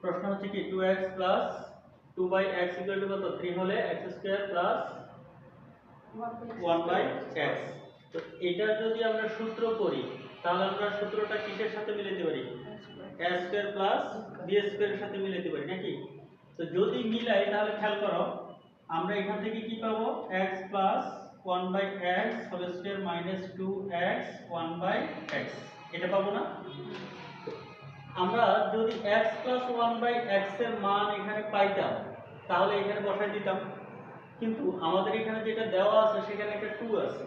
প্রশ্ন হচ্ছে কি 2x plus 2/x equal to কত 3 হলে x স্কয়ার প্লাস 1/x। তো এটা যদি আমরা সূত্র করি তাহলে আমরা সূত্রটা কিসের সাথে মিলাতে পারি? a স্কয়ার প্লাস b স্কয়ারের সাথে মিলাতে পারি নাকি? তো যদি মিলাই তাহলে খেয়াল করো আমরা এখান থেকে কি পাবো x plus 1/x whole square minus 2x 1/x এটা পাবো না? আমরা যদি x প্লাস 1/x এর মান এখানে পাইতাম তাহলে এখানে বসাই দিতাম, কিন্তু আমাদের এখানে যেটা দেওয়া আছে সেখানে একটা 2 আছে।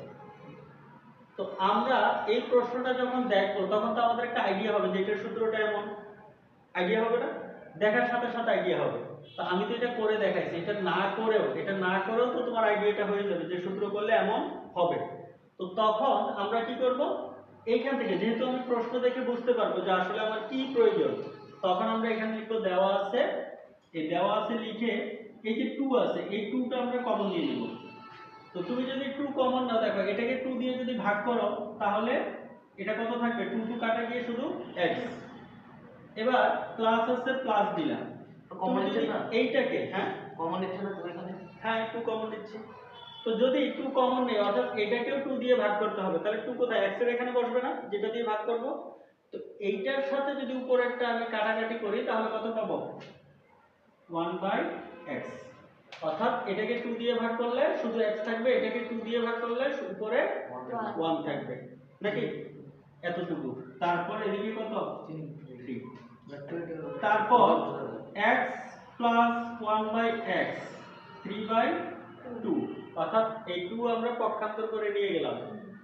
তো আমরা এই প্রশ্নটা যখন দেখব তখন তো আমাদের একটা আইডিয়া হবে যে এটার সূত্রটা এমন, আইডিয়া হবে না? দেখার সাথে সাথে আইডিয়া হবে। তো আমি তো এটা করে দেখাইছি, এটা না করেও তো তোমার আইডিয়াটা হয়ে যাবে যে সূত্র করলে এমন হবে। তো তখন আমরা কি করব, এইখান থেকে যেহেতু আমি প্রশ্ন দেখে বুঝতে পারবো যে আসলে আমার কি প্রয়োজন, তখন আমরা এখানে লিখবো দেওয়া আছে, এই দেওয়া আছে লিখে এই যে 2 আছে এই 2টা আমরা কমন নিয়ে নিব। তো তুমি যদি 2 কমন না দেখো, এটাকে 2 দিয়ে যদি ভাগ করো তাহলে এটা কত থাকবে? 2 2 কাটা গিয়ে শুধু x। এবার প্লাস আছে প্লাস দিলাম, কমন নিচ্ছে না এইটাকে হ্যাঁ কমন নিচ্ছে না তুমি এখানে? হ্যাঁ 2 কমন দিচ্ছি। তো যদি 2 কমন নেই অর্থাৎ এটাকেও 2 দিয়ে ভাগ করতে হবে, তাহলে 2 কোথায়? x এর এখানে বসবে না যেটা দিয়ে ভাগ করব। তো এইটার সাথে যদি উপরেরটা আমি কাটাকাটি করি তাহলে কত পাবো? 1/x। অর্থাৎ এটাকে 2 দিয়ে ভাগ করলে শুধু x থাকবে, এটাকে 2 দিয়ে ভাগ করলে উপরে 1 থাকবে নাকি? এতটুকু। তারপর এদিকে কত? 3। তারপর x প্লাস 1/x 3/2, অর্থাৎ এই 2 আমরা পক্ষান্তর করে নিয়ে গেলাম।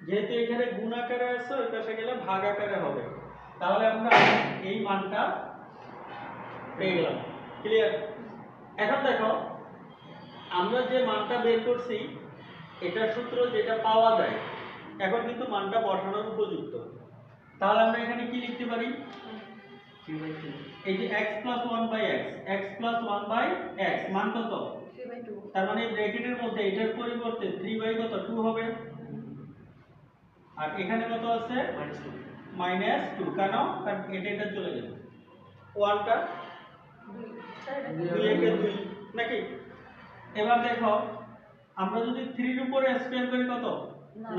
যেহেতু এখানে গুণ আকারে আছে ওই পাশে গেলে ভাগ আকারে হবে, তাহলে আমরা এই মানটা পেয়ে গেলাম। ক্লিয়ার? এখন দেখো আমরা যে মানটা বের করছি এটার সূত্র যেটা পাওয়া যায় এখন কিন্তু মানটা বসানোর উপযুক্ত। তাহলে আমরা এখানে কি লিখতে পারি? এই যে x plus 1/x, x plus 1/x মান কত? 3/2। তার মানে ব্র্যাকেটের মধ্যে এটার পরিবর্তে 3 কত 2 হবে, আর এখানে কত আছে? -2। কেন? কারণ এটা চলে গেল 1টা 2 একে 2 নাকি? এবার দেখো আমরা যদি 3 এর উপরে স্কয়ার করি কত?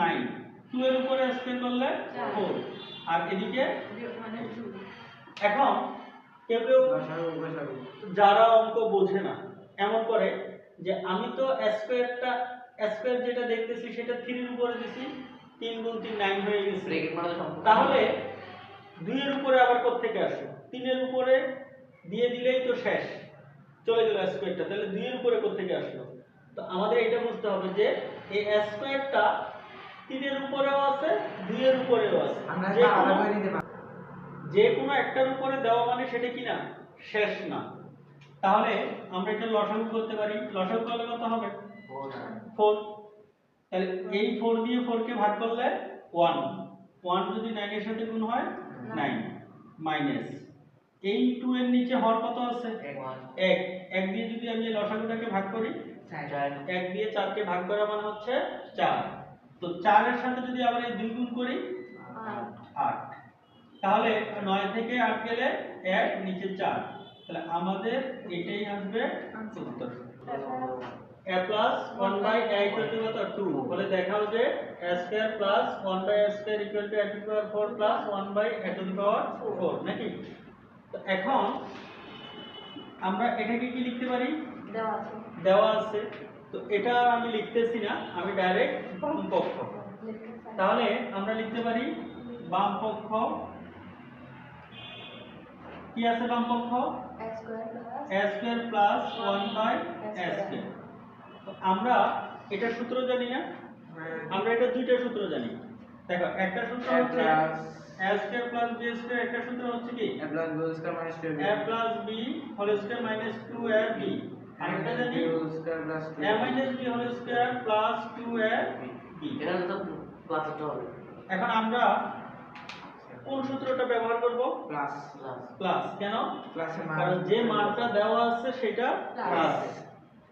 9। 2 এর উপরে স্কয়ার করলে 4, আর এদিকে এখন কেউ যারা অঙ্ক বোঝে না এমন করে যে আমি তো স্কয়ার যেটা দেখতেছি সেটা 3 এর উপরে দিছি, 3 গুণ 3 9 হয়ে গেছে। তাহলে 2 এর উপরে আবার কোথা থেকে আসলো? 3 এর উপরে দিয়ে দিলেই তো শেষ, চলে গেল স্কয়ারটা। তাহলে 2 এর উপরে কোথা থেকে আসলো? তো আমাদের এটা বুঝতে হবে যে এই স্কয়ারটা 3 এর উপরেও আছে 2 এর উপরেও আছে, যে কোনো একটার উপরে দেওয়া মানে সেটা কি না? শেষ না। তাহলে আমরা এটা লসাগু করতে পারি। লসাগু করলে কত হবে? 4। তাহলে এই 4 দিয়ে 4 কে ভাগ করলে 1, 1 যদি 9 এর সাথে গুণ হয় 9 মাইনাস এই 2 এর নিচে হর কত আছে? 1। 1 দিয়ে যদি আমি এই লসাগুটাকে ভাগ করি 1 দিয়ে 4 কে ভাগ করা মানে হচ্ছে 4। তো 4 এর সাথে যদি আবার এই 2 গুণ করি 8। তাহলে 9 থেকে 8 গেলে 1 নিচে 4, তাহলে আমাদের এটাই আসবে উত্তর। a plus 1/a equal to কত? 2। বলে দেখাও যে a square plus 1/a square equal to a to the power 4 plus 1/a to the power 4 নাকি? তো এখন আমরা এটাকে কি লিখতে পারি? দেওয়া আছে। তো এটা আমি লিখতেছি না, আমি ডাইরেক্ট বাম পক্ষ। তাহলে আমরা লিখতে পারি বাম পক্ষ কি আছে? বাম পক্ষ a square plus 1/a square. তো আমরা এটা সূত্র জানি না? আমরা এটা দুইটা সূত্র জানি। দেখো একটা সূত্র হচ্ছে a square plus b square, একটা সূত্র হচ্ছে কি a plus b whole square minus 2ab, আরেকটা জানি a minus b whole square plus 2ab। এটা তো প্লাসটা হবে। এখন আমরা কোন সূত্রটা ব্যবহার করব? প্লাস। প্লাস। কেন? কারণ যে মানটা দেওয়া আছে সেটা প্লাস।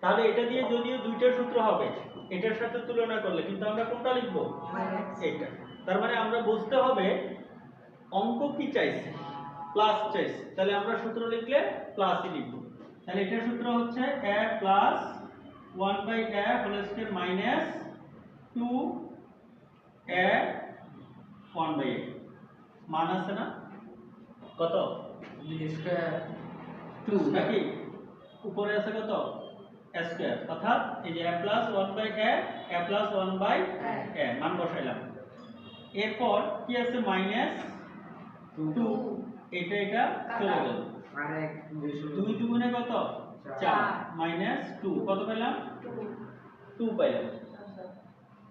তাহলে এটা দিয়ে যদিও দুইটা সূত্র হবে এটার সাথে তুলনা করলে, কিন্তু আমরা কোনটা লিখব? এটা। তার মানে আমরা বুঝতে হবে অঙ্ক কি চাইছে। প্লাস চাইছে, তাহলে আমরা সূত্র লিখলে প্লাসই লিখব। তাহলে এটার সূত্র হচ্ছে a plus 1/a whole square minus 2a 1/a মান আছে না কত বি স্কয়ার 2 নাকি উপরে আছে কত a স্কয়ার, অর্থাৎ এই যে a plus 1/a a plus 1/a মান বসাইলাম। এরপর কি আছে মাইনাস 2, এটা চলে গেল, মানে 2 দুগুণে কত 4 মাইনাস 2 কত পেলাম 2 পাইলাম।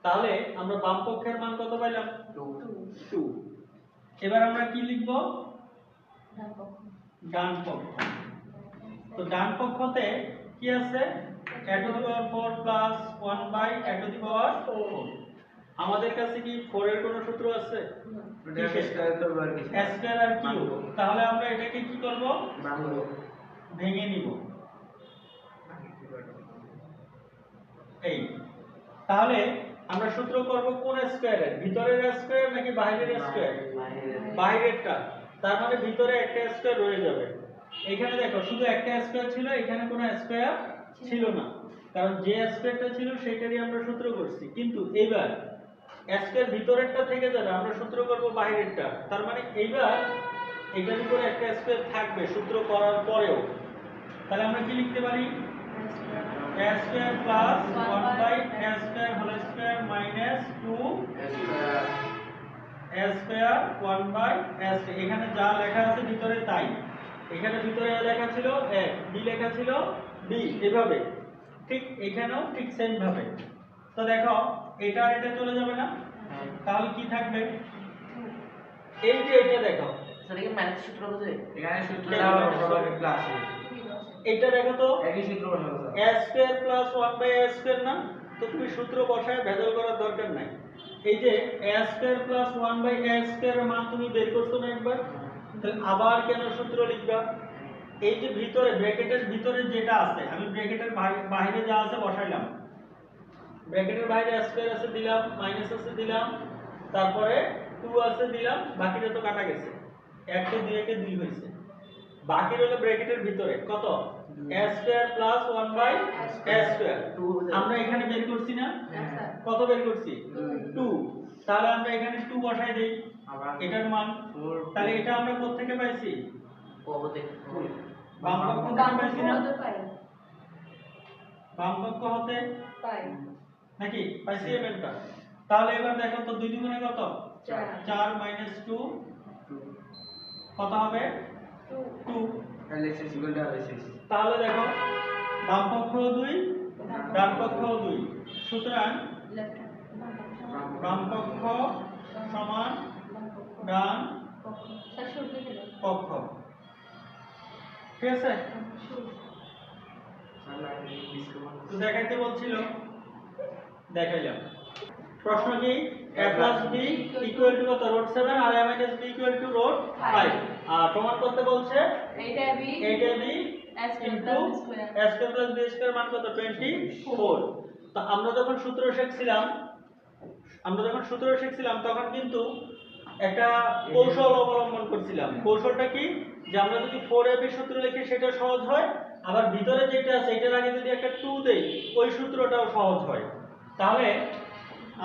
তাহলে আমরা বাম পক্ষের মান কত পাইলাম 2। এবার আমরা কি লিখব ডান পক্ষ। তো ডান পক্ষতে কি আছে a to the power 4 plus 1/a to the power 4। আমাদের কাছে কি 4 এর কোনো সূত্র আছে a স্কয়ার আর কিউ, তাহলে আমরা এটাকে কি করব ভেঙে নিব। এই তাহলে আমরা সূত্র করব কোন স্কয়ারের, ভিতরের স্কয়ার নাকি বাইরের স্কয়ার, বাইরেরটা। তার মানে ভিতরে একটা স্কয়ার রয়ে যাবে। এখানে দেখো শুধু একটা স্কয়ার ছিল, এখানে কোনো স্কয়ার ছিল না, কারণ যে স্কয়ারটা ছিল সেটারই আমরা সূত্র করছি। কিন্তু এবার স্কয়ার ভিতরেরটা থেকে যাবে, আমরা সূত্র করব বাইরেরটা। তার মানে এইবার এটার উপরে একটা স্কয়ার থাকবে সূত্র করার পরেও। তাহলে আমরা কি লিখতে পারি a square plus 1/a square whole square minus 2 a square 1/a square. এখানে যা লেখা আছে ভিতরে তাই, এখানে ভিতরে a লেখা ছিল a, b লেখা ছিল b, এভাবে ঠিক এখানেও ঠিক সেম ভাবে। তো দেখো এটা আর এটা চলে যাবে না, তাহলে কি থাকবে এই যে এটা দেখো স্যার কি ম্যাথ সূত্র বুঝে এখানে সূত্রটা সবাইকে প্লাস এটা দেখো তো একই সূত্র বসাবো a square plus 1/a square না, তো তুমি সূত্র বসায় ভেজাল করার দরকার নাই। এই যে a square plus 1/a square এর মান তুমি বের করছো না একবার, তাহলে আবার কেন সূত্র লিখবা? এই যে ভিতরে ব্র্যাকেটের ভিতরে যেটা আছে, আমি ব্র্যাকেটের বাইরে যা আছে বসাইলাম, ব্র্যাকেটের বাইরে a স্কয়ার আছে দিলাম, মাইনাস আছে দিলাম, তারপরে 2 আছে দিলাম, বাকিটা তো কাটা গেছে, 1 কে 2 কে 2 হইছে, বাকি রইল ব্র্যাকেটের ভিতরে কত a square plus 1/a square. আমরা এখানে বের করছি না, কত বের করছি 2, তাহলে আমরা এখানে 2 বসাই দেই এটার মান। তাহলে এটা আমরা কোথা থেকে পাইছি বাম পক্ষ থেকে পাইছি না, বাম পক্ষ হতে নাকি পাইছি এই ম্যানটা। তাহলে এবার দেখো তো 2 দুগুণে কত 4 মাইনাস 2 কত হবে 2। এলএসএস ইকুয়াল টু তাহলে দেখো বাম পক্ষ 2 ডান পক্ষ 2, সুতরাং বাম পক্ষ সমান ডান পক্ষ, ঠিক আছে। তো দেখাইতে বলছিল, দেখাইলাম। প্রশ্ন কি a plus b equal to কত root 7 R a minus b equal to root 5, আর প্রমাণ করতে বলছে এইটা b into a square plus b square মান কত 24। তো আমরা যখন সূত্র শিখছিলাম তখন কিন্তু একটা কৌশল অবলম্বন করছিলাম। কৌশলটা কি, যে আমরা যদি 4ab সূত্র লিখি সেটা সহজ হয়, আবার ভিতরে যেটা আছে এটার আগে যদি একটা 2 দেই ওই সূত্রটাও সহজ হয়। তাহলে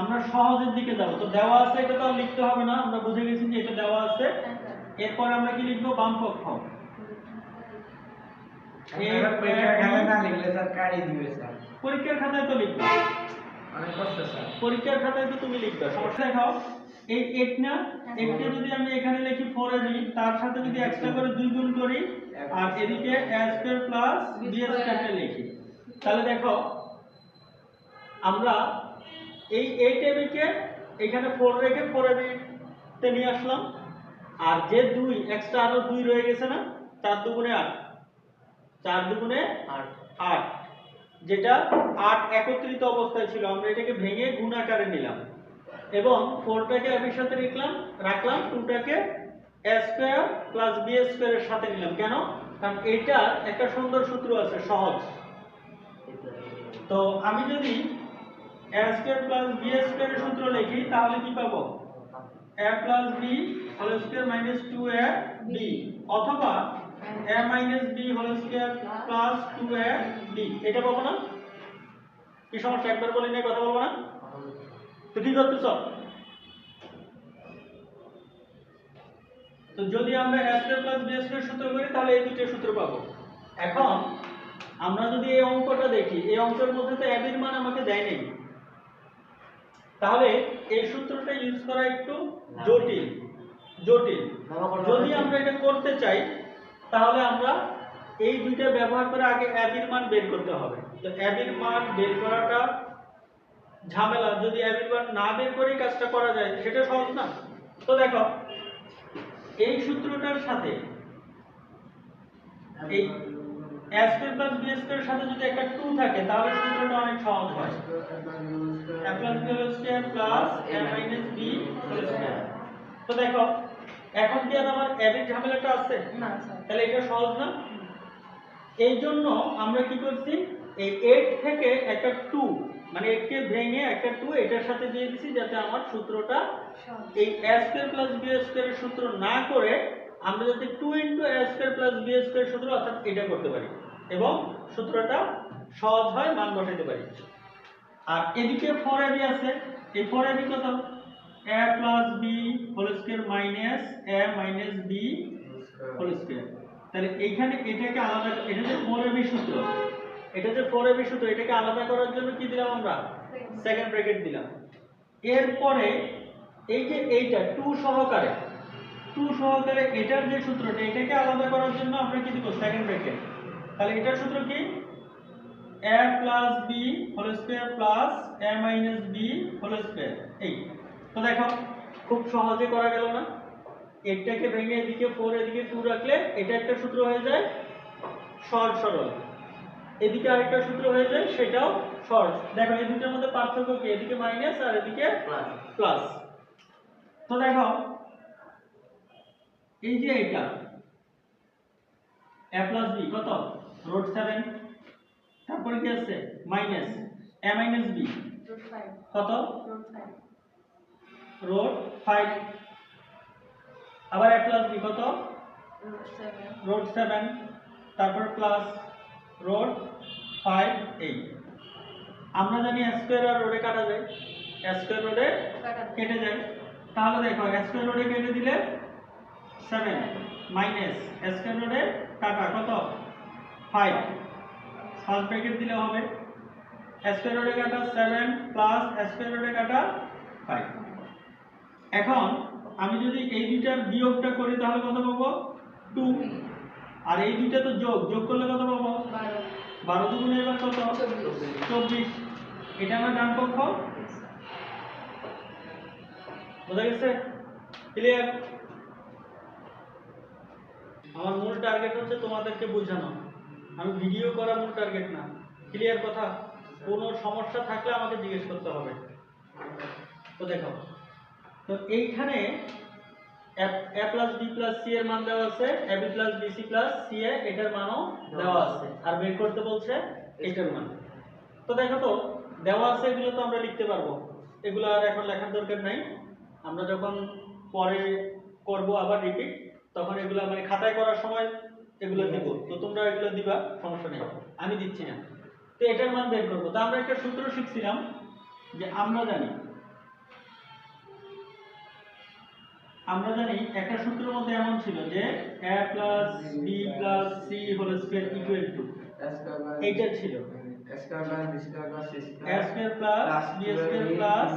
আমরা সহজের দিকে যাব। তো দেওয়া আছে এটা তো আর লিখতে হবে না, আমরা বুঝে গেছি যে এটা দেওয়া আছে। এরপর আমরা কি লিখব বাম পক্ষ, পরীক্ষার খাতায় না লিখলে স্যার কাটি দিবে স্যার, পরীক্ষার খাতায় তো লিখবা, অনেক কষ্ট স্যার। পরীক্ষার খাতায় তো তুমি লিখবা, সমস্যা দেখাও। এই 8 না, 8 কে যদি আমি এখানে লিখি 4ab, তার সাথে যদি এক্সট্রা করে 2 গুণ করি আর এদিকে a স্কয়ার প্লাস b স্কয়ারটা লিখি, তাহলে দেখো আমরা এই 8ab কে এখানে 4 রেখে 4ab তে নিয়ে আসলাম, আর যে 2 এক্সট্রা আরো 2 রয়ে গেছে না, 4 দুগুণে 8, 4 দুগুণে 8, যেটা 8 একত্রিত অবস্থায় ছিল, আমরা এটাকে ভেঙে গুণ আকারে নিলাম এবং 4টাকে ab এর সাথে রাখলাম, 2টাকে a square plus b square এর সাথে নিলাম। কেন? কারণ এটা একটা সুন্দর সূত্র আছে সহজ। তো আমি যদি a square plus b square এর সূত্র লিখি তাহলে কি পাবো a plus b whole square minus 2ab অথবা a minus b whole square plus 2ab এটা পাবো না? কি সমস্যা, একবার বলি না কথা বলবো না? তো কি করতেছ? তো যদি আমরা a square plus b square সূত্র করি তাহলে এই দুটো সূত্র পাবো। এখন আমরা যদি এই অঙ্কটা দেখি, এই অঙ্কের মধ্যে তো ab এর মান আমাকে দেয় নাই, তাহলে এই সূত্রটা ইউজ করা একটু জটিল। যদি আমরা এটা করতে চাই তাহলে আমরা এই দুইটা ব্যবহার করে আগে ab এর মান বের করতে হবে। তো ab এর মান বের করাটা ঝামেলা, যদি ab এর মান না বের করে কাজটা করা যায় সেটা সহজ না। তো দেখো এই সূত্রটার সাথে এই a square plus b square এর সাথে যদি একটা 2 থাকে তাহলে সূত্রটা অনেক সহজ হয়। a plus b whole square plus a minus b whole square। তো দেখো এখন কি আর আমার ab এর ঝামেলাটা আছে না স্যার। তাহলে এটা সহজ না। এই জন্য আমরা কি করছি, এই 8 থেকে একটা 2 মানে 8 কে ভেঙে একটা 2 এটার সাথে দিয়ে দিছি, যাতে আমার সূত্রটা এই a square plus b square এর সূত্র না করে আমরা যাতে 2 a square plus b square সূত্র অর্থাৎ এটা করতে পারি এবং সূত্রটা সহজ হয়, মান বসাইতে পারি। আর এদিকে 4ab আছে, এই 4ab কত, a plus b whole square minus a minus b whole square। তাহলে এইখানে এটাকে আলাদা, এটা যে 4ab সূত্র, এটা যে 4ab সূত্র, এটাকে আলাদা করার জন্য কি দিলাম আমরা, সেকেন্ড ব্র্যাকেট দিলাম। এরপরে এই যে এইটা 2 সহকারে এটার যে সূত্রটা, এটাকে আলাদা করার জন্য আমরা কি দিব, সেকেন্ড ব্র্যাকেট। তাহলে এটার সূত্র কি, a plus b whole square plus a minus b whole square। এই তো দেখো খুব সহজে করা গেল না? এটাকে ভেঙে এদিকে 4 এদিকে 2 রাখলে এটা একটা সূত্র হয়ে যায় সহজ সরল, এদিকে আরেকটা সূত্র হয়ে যায় সেটাও সহজ। দেখো এই দুটোর মধ্যে পার্থক্য কি, এদিকে মাইনাস আর এদিকে প্লাস। তো দেখো এই যে এটা a plus b কত, root 7, তারপরে কি আছে মাইনাস a minus b কত, root 5, আবার a plus b কত, root 7, তারপর প্লাস root 5 8। আমরা জানি a স্কয়ার আর রোডে কাটা যায়, a স্কয়ার রোডে কেটে যায়, তাহলে দেখো a স্কয়ার রোডে কেটে দিলে 7 মাইনাস a স্কয়ার রোডে কাটা কত 5, ফার্স্ট ব্র্যাকেট দিলে হবে a স্কয়ার রোডে কাটা 7 প্লাস a স্কয়ার রোডে কাটা 5। এখন আমি যদি এই দুইটার বিয়োগটা করি তাহলে কত পাবো, 2, আর এই দুইটা তো যোগ করলে কত পাবো, 12 দুগুণে এবার কত, 24। এটা আমার ডান পক্ষ, বোঝা গেছে, ক্লিয়ার? আমার মূল টার্গেট হচ্ছে তোমাদেরকে বোঝানো, আমি ভিডিও করা মূল টার্গেট না। ক্লিয়ার কথা? কোনো সমস্যা থাকলে আমাকে জিজ্ঞেস করতে হবে। তো দেখো, তো এইখানে a plus b plus c এর মান দেওয়া আছে, ab plus bc plus ca এটার মানও দেওয়া আছে, আর বের করতে বলছে এটার মান। তো দেখো তো দেওয়া আছে, এগুলো তো আমরা লিখতে পারবো, এগুলো আর এখন লেখার দরকার নাই, আমরা যখন পরে করব আবার রিপিট তখন এগুলো মানে খাতায় করার সময় এগুলো দিব, তো তোমরা এগুলো দিবা, সমস্যা নেই, আমি দিচ্ছি না। তো এটার মান বের করব। তো আমরা একটা সূত্র শিখছিলাম যে আমরা জানি একটা সূত্রের মধ্যে এমন ছিল যে a plus b plus c whole square equal to, এইটা ছিল a square plus b square plus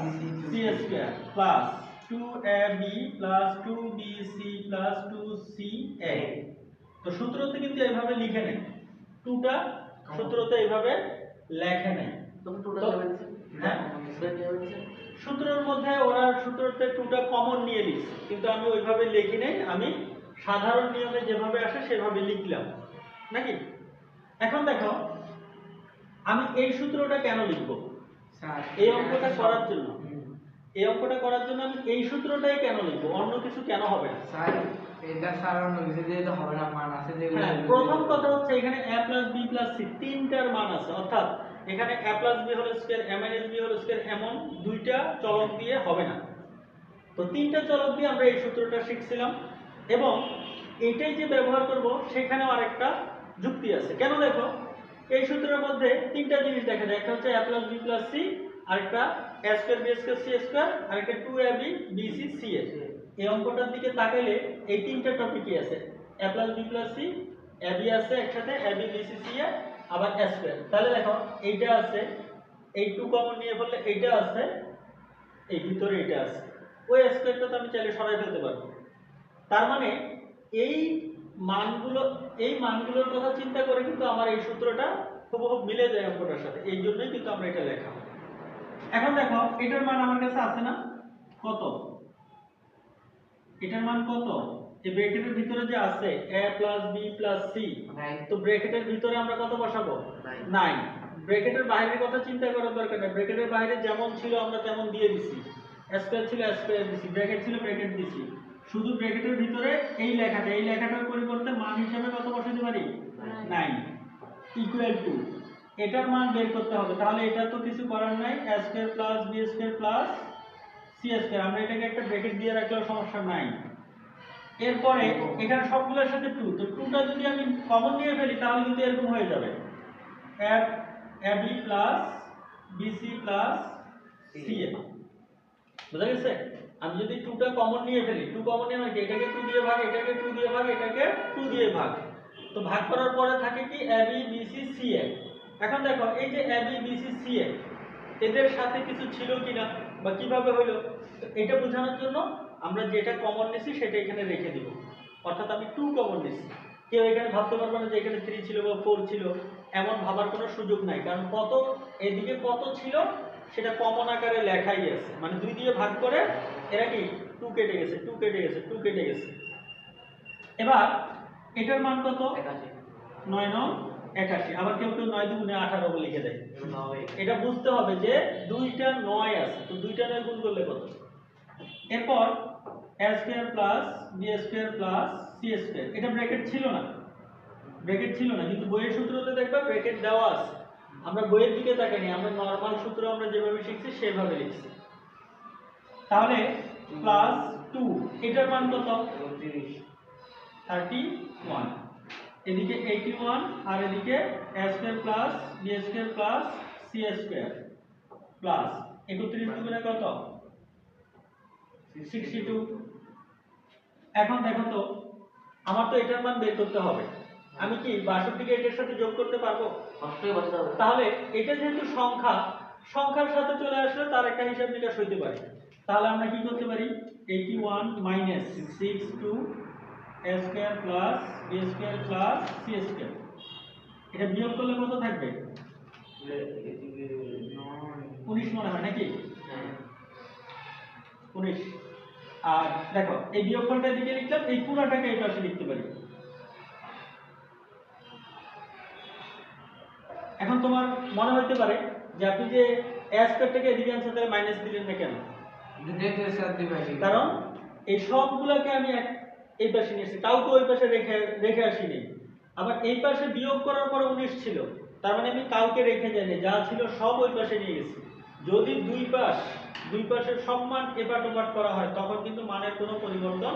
c square plus 2ab plus 2bc plus 2ca। তো সূত্রতে কিন্তু এইভাবে লিখে নেয়, 2টা সূত্রতে এইভাবে লেখে নেয়। হ্যাঁ, সূত্রের মধ্যে ওরা সূত্রতে 2টা কমন নিয়ে লিখছে, কিন্তু আমি ওইভাবে লিখি নাই, আমি সাধারণ নিয়মে যেভাবে আসে সেভাবে লিখলাম নাকি। এখন দেখো আমি এই সূত্রটা কেন লিখবো, এই অঙ্কটা করার জন্য, আমি এই সূত্রটাই কেন লিখবো, অন্য কিছু কেন হবে না? এটা স্যার অন্য কিছু দিয়ে তো হবে না, মান আছে যেগুলো। হ্যাঁ, প্রথম কথা হচ্ছে এখানে a plus b plus c তিনটার মান আছে, অর্থাৎ এখানে a plus b whole square a minus b whole square এমন দুইটা চলক দিয়ে হবে না। তো তিনটা চলক দিয়ে আমরা এই সূত্রটা শিখছিলাম এবং এটাই যে ব্যবহার করব সেখানেও আরেকটা যুক্তি আছে। কেন দেখো, এই সূত্রের মধ্যে তিনটা জিনিস দেখা যায়। একটা হচ্ছে a + b + c, আরেকটা a square b square c square, আরেকটা 2ab bc ca। এই অঙ্কটার দিকে তাকাইলে এই তিনটা টপিকই আছে, a + b + c, ab আছে একসাথে, ab bc ca, আবার a স্কয়ার। তাহলে দেখো এইটা আছে, এই 2 কমন নিয়ে ফেললে এইটা আছে, এই ভিতরে এটা আছে, ওই স্কয়ারটা তো আমি চাইলে সরাই ফেলতে পারবো। তার মানে এই মানগুলোর কথা চিন্তা করে কিন্তু আমার এই সূত্রটা হুবহু মিলে যায় অঙ্কটার সাথে, এই জন্যই কিন্তু আমরা এটা লেখা। এখন দেখো এটার মান আমার কাছে আছে না, কত? এটার মান কত? এই ব্র্যাকেটের ভিতরে যে আছে a + b + c, তো ব্র্যাকেটের ভিতরে আমরা কত বসাবো? 9। ব্র্যাকেটের বাইরের কথা চিন্তা করার দরকার নেই, ব্র্যাকেটের বাইরে যেমন ছিল আমরা তেমন দিয়ে দিছি, স্কয়ার ছিল স্কয়ার দিছি, ব্র্যাকেট ছিল ব্র্যাকেট দিছি। শুধু ব্র্যাকেটের ভিতরে এই লেখাটার পরিবর্তে মান হিসেবে কত বসাতে পারি? 9 ইকুয়াল টু, এটার মান বের করতে হবে। তাহলে এটা তো কিছু করার নাই, a square + b square + c square, আমরা এটাকে একটা ব্র্যাকেট দিয়ে রাখলেও সমস্যা নাই। এরপরে এখানে সবগুলোর সাথে 2, তো 2টা যদি আমি কমন নিয়ে ফেলি তাহলে কিন্তু এরকম হয়ে যাবে, ab + bc + ca। বুঝা গেছে? আমি যদি 2টা কমন নিয়ে ফেলি, 2 কমন নিয়ে মানে এটাকে 2 দিয়ে ভাগ, এটাকে 2 দিয়ে ভাগ, এটাকে 2 দিয়ে ভাগ, তো ভাগ করার পরে থাকে কি ab bc ca। এখন দেখো এই যে ab bc ca এদের সাথে কিছু ছিল কিনা বা কিভাবে হলো, তো এটা বোঝানোর জন্য আমরা যেটা কমন নিছি সেটা এখানে রেখে দিব। অর্থাৎ আমি 2 কমন নিছি, কেউ এখানে ভাবতে পারবে না যে এখানে 3 ছিল বা 4 ছিল, এমন ভাবার কোনো সুযোগ নাই, কারণ কত এদিকে কত ছিল সেটা কমন আকারে লেখাই আছে, মানে 2 দিয়ে ভাগ করে এরা কি 2 কেটে গেছে, 2 কেটে গেছে, 2 কেটে গেছে। এবার এটার মান কত? 9 9 81। আবার কেউ কেউ 9 2 18 বলে লিখে দেয়। এটা বুঝতে হবে যে দুইটা 9 আছে, তো দুইটা 9 গুণ করলে কত? এরপর a square + b square + c square, এটা ব্র্যাকেট ছিল না, কিন্তু বইয়ের সূত্রতে দেখবা ব্র্যাকেট দেওয়া আছে। আমরা বইয়ের দিকে তাকাইনি, আমরা নরমাল সূত্র আমরা যেভাবে শিখছি সেভাবে লিখছি। তাহলে +2, এটার মান কত? 31। এদিকে 81 আর এদিকে a square + b square + c square plus 31 দুগুণে কত? 62। এখন দেখো তো, আমার তো এটার মান বের করতে হবে, আমি কি 62 কে এটার সাথে যোগ করতে পারবো? তাহলে এটা যেহেতু সংখ্যার সাথে চলে আসলে তার একটা হিসাব নিকাশ হইতে পারে। তাহলে আমরা কি করতে পারি, 81 - 62 a square + b square + c square, এটা বিয়োগ করলে কত থাকবে? 19 মনে হয় নাকি? 19। আর দেখো এই বিয়োগফলটা এদিকে লিখলাম, এই পুরোটাকে এই পাশে লিখতে পারি। এখন তোমার মনে হতে পারে যে আপনি যে a স্কয়ারটাকে এদিকে আনছেন তাহলে মাইনাস দিলেন না কেন? কারণ এই সবগুলোকে আমি এই পাশে নিয়েছি, কাউকে ওই পাশে রেখে আসিনি। আবার এই পাশে বিয়োগ করার পরে 19 ছিল, তার মানে আমি কাউকে রেখে যাইনি, যা ছিল সব ওই পাশে নিয়ে গেছি। যদি দুই পাশের সব মান এপাট ওপাট করা হয় তখন কিন্তু মানের কোনো পরিবর্তন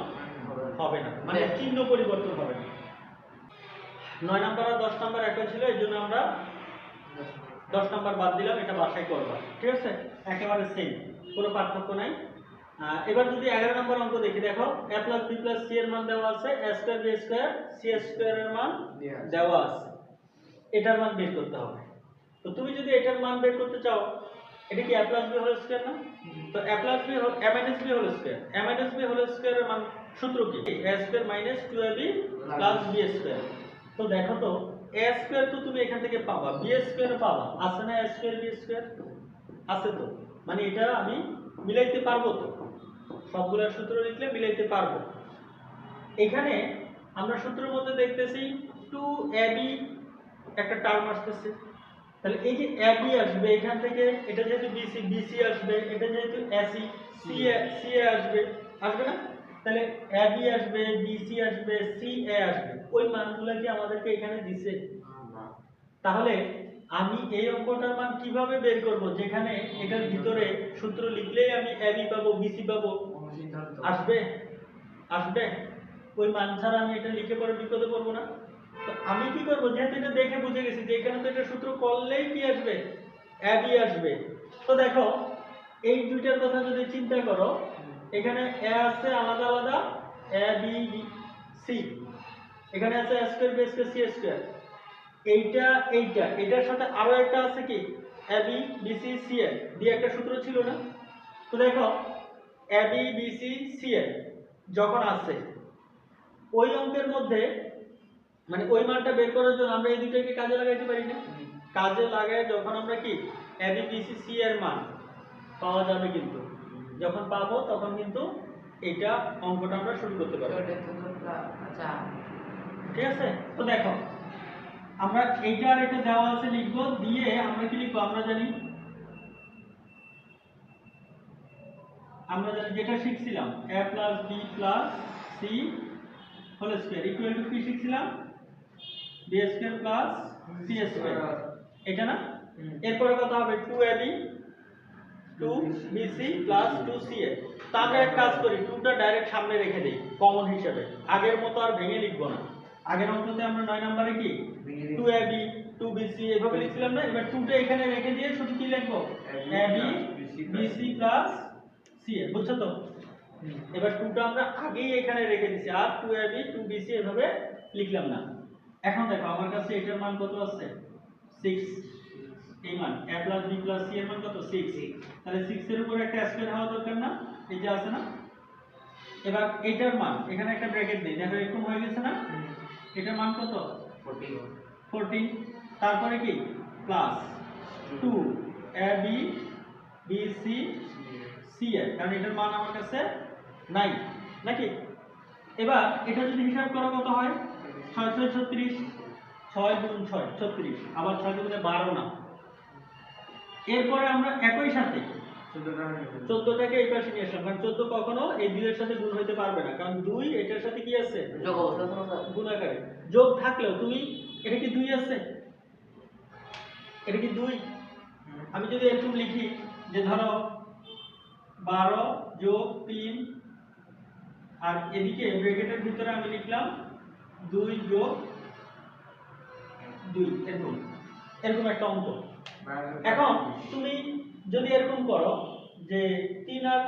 হবে না, মানে চিহ্ন পরিবর্তন হবে না। 9 নাম্বার আর 10 নাম্বার একই ছিল, এই জন্য আমরা 10 নাম্বার বাদ দিলাম, এটা বাসায় করবা, ঠিক আছে? একেবারে সেম, কোনো পার্থক্য নাই। এবার যদি 11 নম্বর অঙ্ক দেখি, দেখো a + b + c এর মান দেওয়া আছে, a square b square c square এর মান দেওয়া আছে, এটার মান বের করতে হবে। তো তুমি যদি এটার মান বের করতে চাও, এটা কি a + b হোল স্কয়ার না? তো a + b a - b whole square, a - b whole square এর মান সূত্র কি? a square - 2ab + b square. তো দেখো তো a স্কয়ার তো তুমি এখান থেকে পাবা, b স্কয়ার পাবা, আছে না? a স্কয়ার b স্কয়ার আছে, তো মানে এটা আমি মিলাইতে পারবো, তো সবগুলোর সূত্র লিখলে মিলাইতে পারবো। এখানে আমরা সূত্রের মধ্যে দেখতেছি 2ab একটা টার্ম আসতেছে, তাহলে এই যে ab আসবে এখান থেকে, এটা যেহেতু bc আসবে, এটা যেহেতু ac ca আসবে না? তাহলে ab আসবে, bc আসবে, ca আসবে, ওই মানগুলো কি আমাদেরকে এখানে দিছে? তাহলে আমি এই অঙ্কটার মান কিভাবে বের করব, যেখানে এটার ভিতরে সূত্র লিখলেই আমি ab পাবো, bc পাবো, সিদ্ধান্ত আসবে আসবে ওই মান ছাড়া আমি এটা লিখে পরে বিপদে পড়বো না। তো আমি কি করব, যেহেতু এটা দেখে বুঝে গেছি যে এখানে তো এটা সূত্র করলেই কি আসবে, এবি আসবে। তো দেখো এই দুইটার কথা যদি চিন্তা করো, এখানে এ আছে আলাদা আলাদা, এ বি সি, এখানে আছে A square B square C square, এইটা এইটা এটার সাথে আরো একটা আছে কি A B B C C A দিয়ে একটা সূত্র ছিল না। তো দেখো A B B C C A যখন আছে ওই অঙ্কের মধ্যে, মানে ওই মানটা বের করার জন্য আমরা এই দুটোকে কাজে লাগাইতে পারি না? কাজে লাগায় যখন আমরা কি A B B C C এর মান পাওয়া যাবে, কিন্তু যখন পাবো তখন কিন্তু এটা অঙ্কটা আমরা শুরু করতে পারবো। আচ্ছা ঠিক আছে? তো দেখো আমরা এইটা আর এটা দেওয়া আছে লিখবো, দিয়ে আমরা কি লিখবো, আমরা জানি যেটা শিখছিলাম a plus b plus c whole square equal to কি শিখছিলাম, b square plus c square, এটা না? এরপরে কত হবে 2ab 2bc প্লাস 2ca। তা আমরা এক কাজ করি, 2টা ডাইরেক্ট সামনে রেখে দেই কমন হিসেবে, আগের মতো আর ভেঙে লিখবো না। আগের অঙ্কতে আমরা 9 নম্বরে কি 2ab 2bc এভাবে লিখছিলাম না, এবার 2টা এখানে রেখে দিয়ে শুধু কি লিখবো, ab bc প্লাস ca, বুঝছো তো? এবার 2টা আমরা আগেই এখানে রেখে দিছি, আর 2ab 2bc এভাবে লিখলাম না। এখন দেখো আমার কাছে এটার মান কত আছে, 6। এই মান a plus b plus c এর মান কত, 6। তাহলে 6 এর উপরে একটা স্কয়ার হওয়া দরকার না, এই যে আছে না? এবার এটার মান এখানে একটা ব্র্যাকেট দেই, দেখো এরকম হয়ে গেছে না? এটার মান কত, 14। তারপরে কি প্লাস 2 ab bc ca, কারণ এটার মান আমার কাছে নাই নাকি? এবার এটা যদি হিসাব করো কত হয়, 6 6 36, 6 গুণ 6 36, আবার 6 গুণে 12 না। এরপরে আমরা একই সাথে 14টাকে এই পাশে নিয়ে আসলাম, কারণ 14 কখনো এই 2 এর সাথে গুণ হইতে পারবে না, কারণ 2 এটার সাথে কি আছে, যোগ অবস্থা আছে না স্যার? গুণ আকারে। যোগ থাকলেও তুমি এটা কি 2 আছে, এটা কি 2? আমি যদি এরকম লিখি যে ধরো 12 যোগ 3, আর এদিকে ব্র্যাকেটের ভিতরে আমি লিখলাম 2 যোগ 2, এরকম এরকম একটা অঙ্ক। এখন তুমি যদি এরকম করো যে 3 আর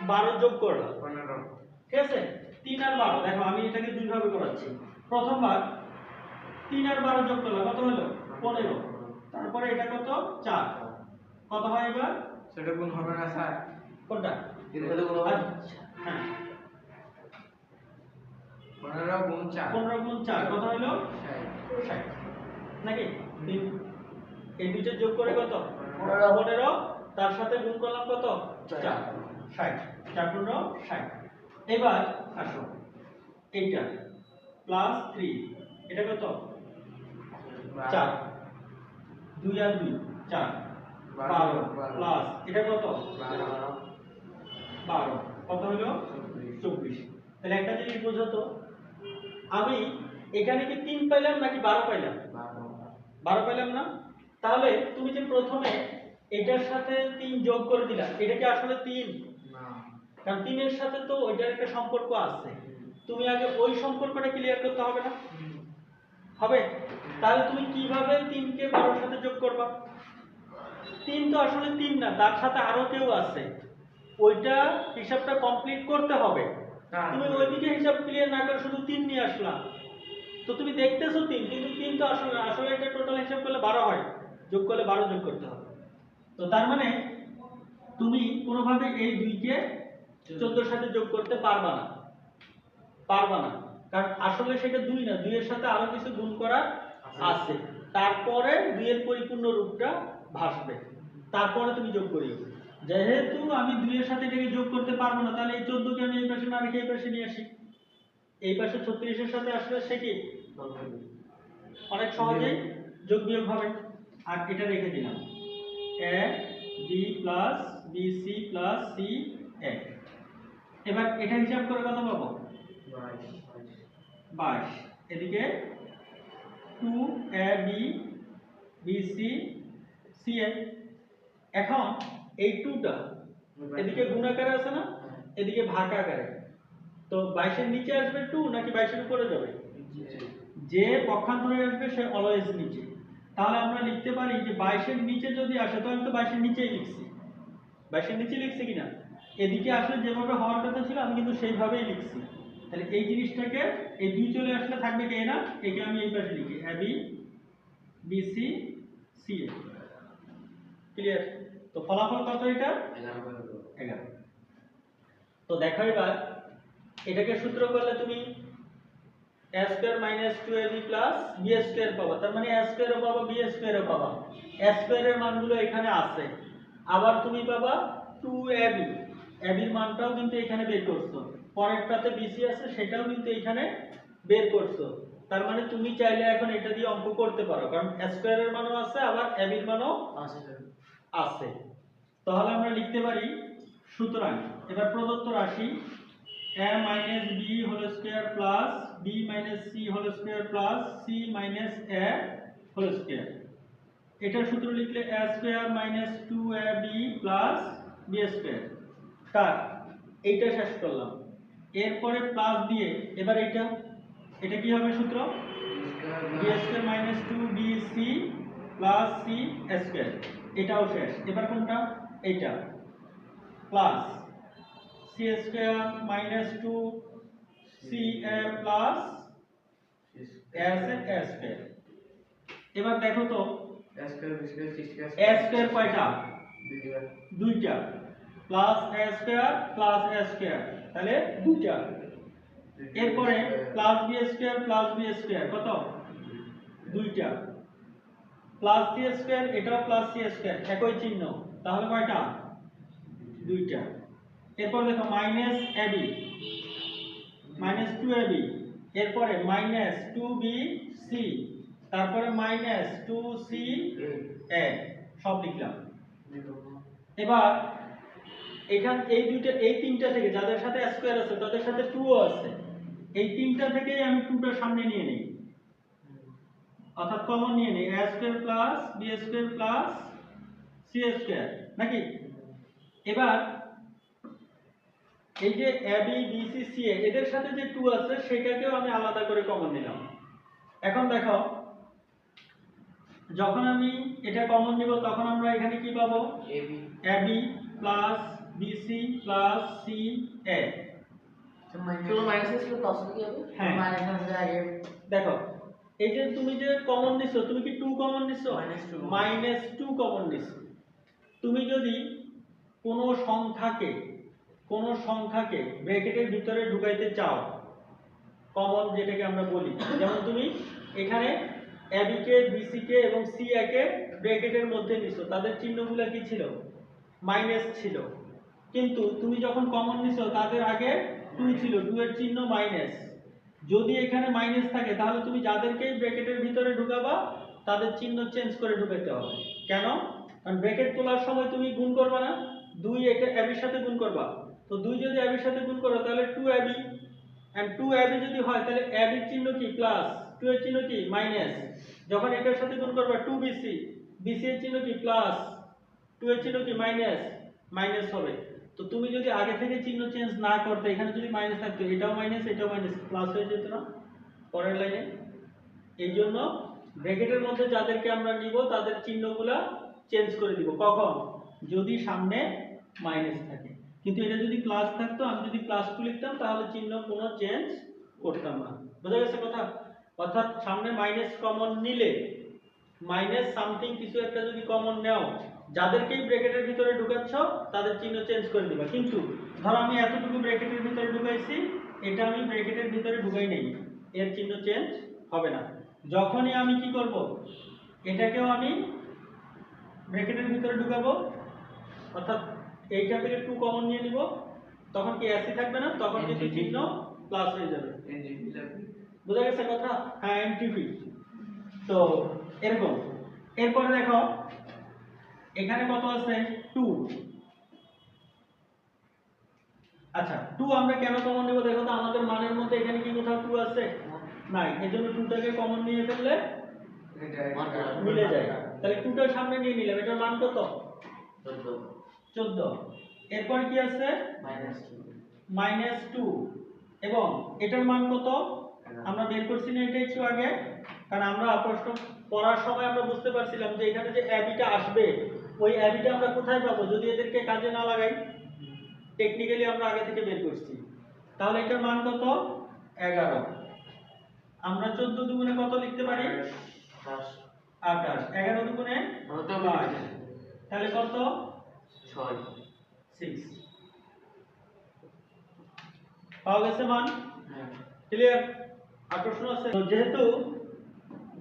12 যোগ করলা, 15 ঠিক আছে? 3 আর 12, দেখো আমি এটাকে দুই ভাবে করাচ্ছি। প্রথমবার 3 আর 12 যোগ করলা, কত হলো, 15। তারপরে এটা কত, 4, কত হয় এবার, সেটা গুণ হবে না স্যার? কোনটা, এটা গুণ হবে। আচ্ছা, হ্যাঁ 15 গুণ 4 15 গুণ 4 কত হলো, 60 নাকি? এই দুইটা যোগ করে কত, 15, তার সাথে গুণ করলাম কত, 4, 60, 4 15 60। এবার আসো এইটা প্লাস 3, এটা কত, 4, 2 আর 2 4, 12 প্লাস এটা কত, 12, কত হলো, 24। তাহলে একটা জিনিস বোঝো তো, আমি এখানে কি 3 পাইলাম নাকি 12 পাইলাম, 12 পাইলাম না? তাহলে তুমি যে প্রথমে এটার সাথে 3 যোগ করে দিলা, এটা কি আসলে 3 না, কারণ 3 এর সাথে তো ওইটার একটা সম্পর্ক আছে, তুমি আগে ওই সম্পর্কটা ক্লিয়ার করতে হবে না, হবে? তাহলে তুমি কিভাবে 3 কে 12 এর সাথে যোগ করবা? 3 তো আসলে 3 না, তার সাথে আরো কেউ আছে, ওইটা হিসাবটা কমপ্লিট করতে হবে। তুমি ওইদিকে হিসাব ক্লিয়ার না করে শুধু 3 নিয়ে আসলা, তো তুমি দেখতেছো 3, কিন্তু 3 তো আসলে এটা টোটাল হিসাব করলে 12 হয়, যোগ করলে 12 যোগ করতে হবে। তো তার মানে তুমি কোনোভাবে এই 2 কে 14 এর সাথে যোগ করতে পারবা না, কারণ আসলে সেটা 2 না, 2 এর সাথে আরো কিছু গুণ করা আছে, তারপরে 2 এর পরিপূর্ণ রূপটা ভাসবে, তারপরে তুমি যোগ করিও। যেহেতু আমি 2 এর সাথে এটাকে যোগ করতে পারবো না, তাহলে এই 14 কে আমি এই পাশে না রেখে এই পাশে নিয়ে আসি, এই পাশে 36 এর সাথে আসলে সে কি অনেক সহজেই যোগ বিয়োগ হবে। আর এটা রেখে দিলাম a b plus bc plus c a। এবার এটা হিসাব করে কত পাবো, 22। এদিকে 2ab bc ca। এখন এই 2টা এদিকে গুণ আকারে আছে না, এদিকে ভাগ আকারে। তো 22 এর নিচে আসবে 2 নাকি 22 এর উপরে যাবে? যে পক্ষান্তরে আসবে সে অলওয়েজ নিচে। তাহলে আমরা লিখতে পারি যে 22 এর নিচে যদি আসে, তো আমি তো 22 এর নিচেই লিখছি, 22 এর নিচে লিখছি কিনা, এদিকে আসলে যেভাবে হওয়ার কথা ছিল আমি কিন্তু সেইভাবেই লিখছি। তাহলে এই জিনিসটাকে এই 2 চলে আসলে থাকবে কি না, একে আমি এই পাশে লিখি AB BC CA। ক্লিয়ার? তো ফলাফল কত এটা? 11। তো দেখো এবার এটাকে সূত্র করলে তুমি a square minus 2ab plus b square পাবা। তার মানে a স্কয়ারও পাবা b স্কয়ারও পাবা। a স্কয়ারের মানগুলো এখানে আছে। আবার তুমি পাবা 2ab, ab এর মানটাও কিন্তু এখানে বের করছো। পরেরটাতে bc আছে, সেটাও কিন্তু এখানে বের করছো। তার মানে তুমি চাইলে এখন এটা দিয়ে অঙ্ক করতে পারো, কারণ a স্কয়ারের মানও আছে, আবার ab এর মানও আছে। তাহলে আমরা লিখতে পারি, সুতরাং এবার প্রদত্ত রাশি a minus b whole square plus b minus c whole square plus c minus a whole square, এটার সূত্র লিখলে a square minus 2ab plus b square। তার এইটা শেষ করলাম, এরপরে প্লাস দিয়ে এবার এটা কি হবে সূত্র? b square minus 2bc plus c square, এটাও শেষ। এবার কোনটা? এইটা plus c square minus 2ca plus a square। এবার দেখো তো a square কয়টা? দুইটা, plus a square plus a square, তাহলে দুইটা। এরপরে plus b square plus b square কত? দুইটা, প্লাস c square, এটাও প্লাস c square, একই চিহ্ন, তাহলে কয়টা? দুইটা। এরপর দেখো মাইনাস ab মাইনাস 2ab, এরপরে মাইনাস 2bc, তারপরে মাইনাস 2ca, সব লিখলাম। এবার এখান এই তিনটা থেকে যাদের সাথে স্কয়ার আছে তাদের সাথে 2 ও আছে, এই তিনটা থেকেই আমি 2টা সামনে নিয়ে নেই, অর্থাৎ কমন নিয়ে নেই a square plus b square plus c square নাকি। এবার এই যে AB BC CA এদের সাথে যে 2 আছে সেটাকেও আমি আলাদা করে কমন নিলাম। এখন দেখো যখন আমি এটা কমন নিব তখন আমরা এখানে কি পাবো? AB plus BC plus CA। হ্যাঁ, দেখো এই যে তুমি যে কমন নিছো, তুমি কি 2 কমন নিছো? -2 কমন নিছো। তুমি যদি কোন সংখ্যাকে ব্র্যাকেটের ভিতরে ঢুকাইতে চাও, কমন যেটাকে আমরা বলি, যেমন তুমি এখানে AB কে BC কে এবং CA কে ব্র্যাকেটের মধ্যে নিছো, তাদের চিহ্নগুলো কি ছিল? মাইনাস ছিল। কিন্তু তুমি যখন কমন নিছো তাদের আগে 2 ছিল, 2 এর চিহ্ন মাইনাস। যদি এখানে মাইনাস থাকে তাহলে তুমি যাদেরকেই ব্র্যাকেটের ভিতরে ঢুকাবা তাদের চিহ্ন চেঞ্জ করে ঢুকাতে হবে। কেন? কারণ ব্র্যাকেট তোলার সময় তুমি গুণ করবা না, 2 এটা AB এর সাথে গুণ করবা। তো 2 যদি AB এর সাথে গুণ করো তাহলে 2AB, and 2AB যদি হয় তাহলে AB এর চিহ্ন কি প্লাস, 2 এর চিহ্ন কি মাইনাস। যখন এটার সাথে গুণ করবা 2BC, BC এর চিহ্ন কি প্লাস, 2 এর চিহ্ন কি মাইনাস, মাইনাস হবে। তো তুমি যদি আগে থেকে চিহ্ন চেঞ্জ না করতে, এখানে যদি মাইনাস থাকতো, এটাও মাইনাস এটাও মাইনাস, প্লাস হয়ে যেত না পরের লাইনে। এই জন্য ব্র্যাকেটের মধ্যে যাদেরকে আমরা নিব তাদের চিহ্নগুলা চেঞ্জ করে দিব। কখন? যদি সামনে মাইনাস থাকে। কিন্তু এটা যদি প্লাস থাকতো, আমি যদি প্লাস 2 লিখতাম তাহলে চিহ্ন কোনো চেঞ্জ করতাম না। বুঝা গেছে কথা? অর্থাৎ সামনে মাইনাস কমন নিলে, মাইনাস সামথিং কিছু একটা যদি কমন নাও, যাদেরকেই ব্র্যাকেটের ভিতরে ঢুকাচ্ছ তাদের চিহ্ন চেঞ্জ করে দিবা। কিন্তু ধরো আমি এতটুকু ব্র্যাকেটের ভিতরে ঢুকাইছি, এটা আমি ব্র্যাকেটের ভিতরে ঢুকাই নাই, এর চিহ্ন চেঞ্জ হবে না। যখনই আমি কি করব, এটাকেও আমি ব্র্যাকেটের ভিতরে ঢুকাবো, অর্থাৎ এইটা থেকে 2 কমন নিয়ে নিব, তখন কি এসি থাকবে না, তখন কিন্তু চিহ্ন প্লাস হয়ে যাবে। বুঝা গেছে কথা? হ্যাঁ, এনটিপি। তো এরকম। এরপরে দেখো এখানে কত আছে? 2। আচ্ছা, 2 আমরা কেন কমন নেব দেখো তো, আমাদের মানের মধ্যে এখানে কি কোথাও 2 আছে? নাই, এজন্য 2টাকে কমন নিয়ে ফেললে মিলে যায়। তাহলে 2টা সামনে নিয়ে নিলাম, এটার মান কত? 14। এরপর কি আছে? -2 এবং এটার মান কত আমরা বের করছি না এটা একটু আগে, কারণ আমরা প্রশ্ন পড়ার সময় আমরা বুঝতে পারছিলাম যে এখানে যে অ্যাবিটা আসবে ওই অ্যাবিটা আমরা কোথায় পাবো যদি এদেরকে কাজে না লাগাই। টেকনিক্যালি আমরা আগে থেকে বের করছি। তাহলে এটার মান কত 11। আমরা 14 দুগুণে কত লিখতে পারি 28। 11 দুগুণে 5, তাহলে কত 6 পাওয়া গেছে মান। ক্লিয়ার? আর প্রশ্ন আছে? তো যেহেতু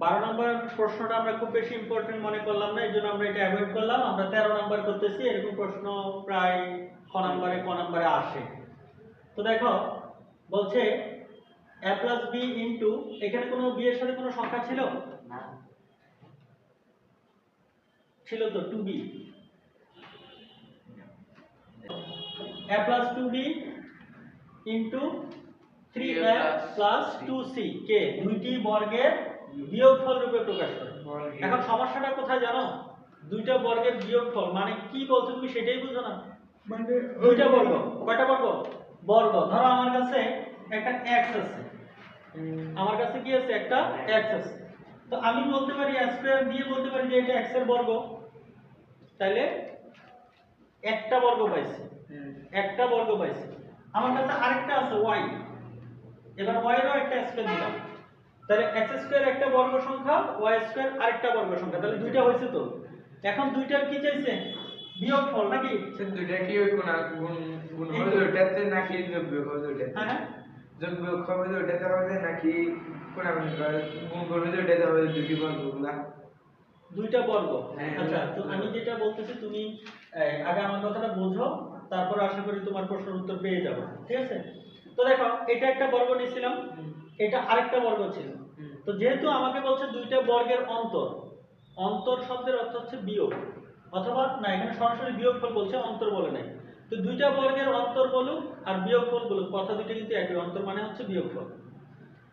12 নম্বর প্রশ্নটা আমরা খুব বেশি ইম্পর্টেন্ট মনে করলাম না, এজন্য আমরা এটা অ্যাভয়েড করলাম। আমরা 13 নম্বর করতেছি। এরকম প্রশ্ন প্রায় ক নম্বরে আসে। তো দেখো বলছে a plus b ইনটু, এখানে কোনো b এর সাথে কোনো সংখ্যা ছিল না, ছিল তো 2b, a plus 2b into 3a plus 2c কে দুইটি বর্গের বিয়োগফল রূপে প্রকাশ করে। এখন সমস্যাটা কোথায় জানো? দুইটা বর্গের বিয়োগফল মানে কি বলছো তুমি সেটাই বুঝো না। মানে দুইটা বর্গ, কয়টা বর্গ? বর্গ। ধরো আমার কাছে একটা x আছে, আমার কাছে কি আছে? একটা x আছে। তো আমি বলতে পারি a স্কয়ার দিয়ে বলতে পারি যে এটা x এর বর্গ। তাহলে একটা বর্গ পাইছি, একটা বর্গ পাইছি। আমার কাছে আরেকটা আছে y, এবার y এরও একটা স্কয়ার দিলাম। তাহলে x স্কয়ার একটা বর্গ সংখ্যা, y স্কয়ার আরেকটা বর্গ সংখ্যা, তাহলে দুইটা হইছে তো। এখন দুইটার কি চাইছে? বিয়োগফল নাকি? স্যার দুইটা কি ওই কোন গুণ হবে ওটাতে নাকি যোগ বিয়োগ হবে ওটাতে? হ্যাঁ, যোগ বিয়োগ হবে ওটাতে হবে নাকি কোন গুণ করবে ওটাতে হবে দুটি বর্গগুলা? দুইটা বর্গ। হ্যাঁ, আচ্ছা, তো আমি যেটা বলতেছি তুমি আগে আমার কথাটা বোঝো, তারপর আশা করি তোমার প্রশ্নের উত্তর পেয়ে যাবে। ঠিক আছে? তো দেখো এটা একটা বর্গ নিয়েছিলাম, এটা আরেকটা বর্গ ছিল। তো যেহেতু আমাকে বলছে দুইটা বর্গের অন্তর, অন্তর শব্দের অর্থ হচ্ছে বিয়োগ, অথবা না এখানে সরাসরি বিয়োগফল বলছে, অন্তর বলে নাই। তো দুইটা বর্গের অন্তর বলুক আর বিয়োগফল বলুক, কথা দুইটা কিন্তু একই। অন্তর মানে হচ্ছে বিয়োগফল।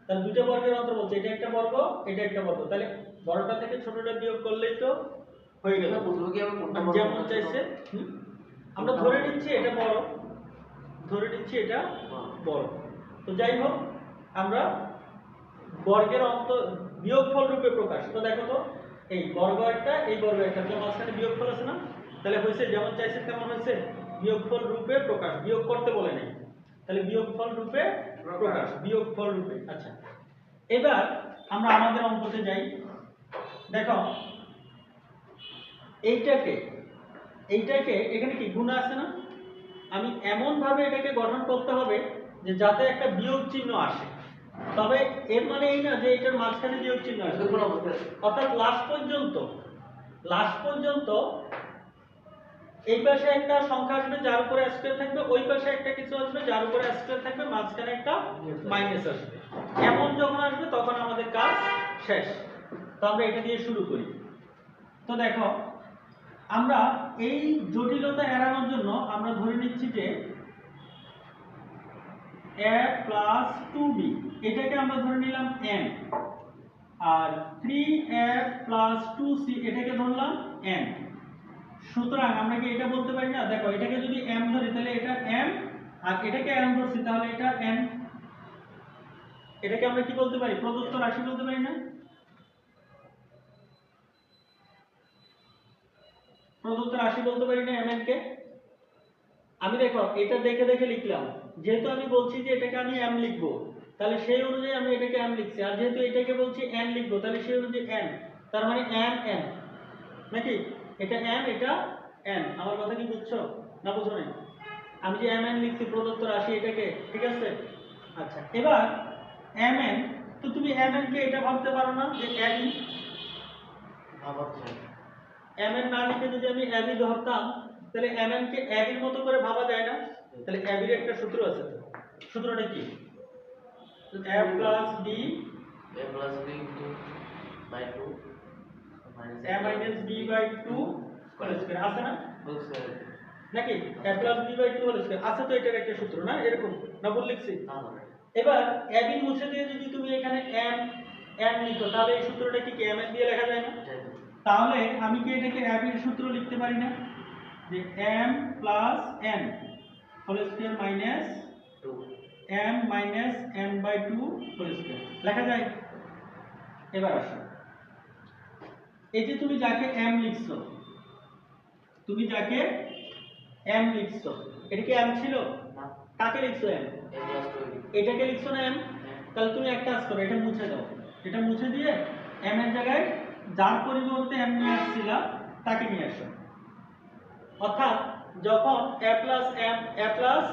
তাহলে দুইটা বর্গের অন্তর বলছে এটা একটা বর্গ, এটা একটা বর্গ। তাহলে বড়টা থেকে ছোটটা বিয়োগ করলেই তো হয়ে গেল। বুঝবো কি আমি কোনটা বড় যেমন কোনটা চাইছে ছোট? আমরা ধরে নিচ্ছি এটা বড়, ধরে নিচ্ছি এটা বড়। তো যাই হোক, আমরা বর্গের অন্তর বিয়োগফল রূপে প্রকাশ। তো দেখো তো এই বর্গ একটা, এই বর্গ একটা, তাহলে মাঝখানে বিয়োগফল আছে না? তাহলে হয়েছে যেমন চাইছে তেমন হয়েছে, বিয়োগফল রূপে প্রকাশ। বিয়োগ করতে বলে নাই, তাহলে বিয়োগফল রূপে প্রকাশ, বিয়োগফল রূপে। আচ্ছা, এবার আমরা আমাদের অঙ্কতে যাই। দেখো এইটাকে এখানে কি গুণ আছে না? আমি এমন ভাবে এটাকে গঠন করতে হবে যে যাতে একটা বিয়োগ চিহ্ন আসে। তবে এর মানে এই না যে এটার মাঝখানে বিয়োগ চিহ্ন আসে। কোন অবস্থায়? অর্থাৎ লাস্ট পর্যন্ত এই পাশে একটা সংখ্যা আসবে যার উপরে স্কয়ার থাকবে, ওই পাশে একটা কিছু আসবে যার উপরে স্কয়ার থাকবে, মাঝখানে একটা মাইনাস আসবে। এমন যখন আসবে তখন আমাদের কাজ শেষ। তো আমরা এটা দিয়ে শুরু করি। তো দেখো আমরা এই জটিলতা এড়ানোর জন্য আমরা ধরে নিচ্ছি যে a plus 2b এটাকে আমরা ধরে নিলাম n, আর 3a plus 2c এটাকে ধরলাম n। সুতরাং আমরা কি এটা বলতে পারি না? দেখো এটাকে যদি m ধরি তাহলে এটা m, আর এটাকে n ধরছি তাহলে এটা n। এটাকে আমরা কি বলতে পারি? প্রদত্ত রাশি বলতে পারি না? প্রদত্ত রাশি বলতে পারি না mn কে? আমি দেখো এটা দেখে দেখে লিখলাম, যেহেতু আমি বলছি যে এটাকে আমি m লিখবো তাহলে সেই অনুযায়ী আমি এটাকে m লিখছি, আর যেহেতু এটাকে বলছি n লিখবো তাহলে সেই অনুযায়ী n, তার মানে m n নাকি? এটা m, এটা n। আমার কথা কি বুঝছো না বুঝো না? আমি যে mn লিখছি প্রদত্ত রাশি এটাকে, ঠিক আছে? আচ্ছা, এবার mn, তো তুমি mn কে এটা ভাবতে পারো না যে abি? mn না লিখে যদি আমি abি ধরতাম তাহলে mn কে aবির মতো করে ভাবা যায় না? তাহলে aবির একটা সূত্র আছে। সূত্রটা কি? a plus b by 2 a minus b by 2 whole square আছে না নাকি? a plus b by 2 whole square আছে তো, এটার একটা সূত্র না? এরকম না ভুল লিখছি? এবার ab মুছে দিয়ে যদি তুমি এখানে m লিখো তাহলে এই সূত্রটা কি mn দিয়ে লেখা যায় না? তাহলে আমি কি এটাকে ab এর সূত্র লিখতে পারি না যে m plus n whole square minus m minus m by 2 whole square লেখা যায়। এবার আসো, এই যে তুমি যাকে m লিখছো, তুমি যাকে m লিখছো, এটা কি m ছিল? না, কাকে লিখছো m? a plus 2b। এটাকে লিখছো না m? তাহলে তুমি এক কাজ করো, এটা মুছে দাও, এটা মুছে দিয়ে m এর জায়গায় যার পরিবর্তে m নিয়ে আসছিলা তাকে নিয়ে আসো। অর্থাৎ যখন a plus m a plus